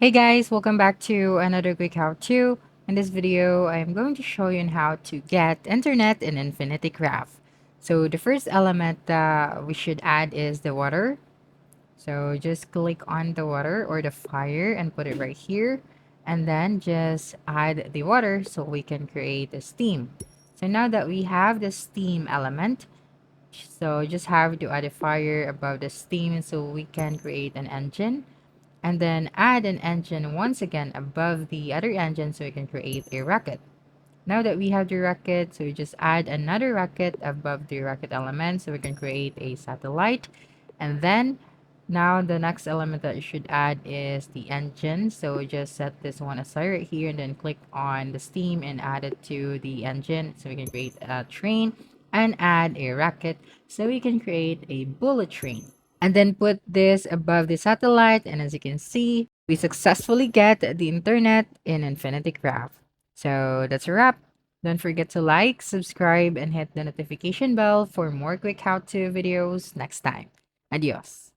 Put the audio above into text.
Hey guys, welcome back to another quick how-to. In this video, I am going to show you on how to get internet in Infinity Craft. So the first element that we should add is the water. So just click on the water or the fire and put it right here. And then just add the water so we can create the steam. So now that we have the steam element, so just have to add a fire above the steam so we can create an engine, and then add an engine once again above the other engine so we can create a rocket. Now that we have the rocket, so we just add another rocket above the rocket element so we can create a satellite. And then now the next element that you should add is the engine. So we just set this one aside right here and then click on the steam and add it to the engine so we can create a train, and add a rocket so we can create a bullet train, and then put this above the satellite. And as you can see, we successfully get the internet in Infinity Craft. So that's a wrap. Don't forget to like, subscribe, and hit the notification bell for more quick how-to videos next time. Adios.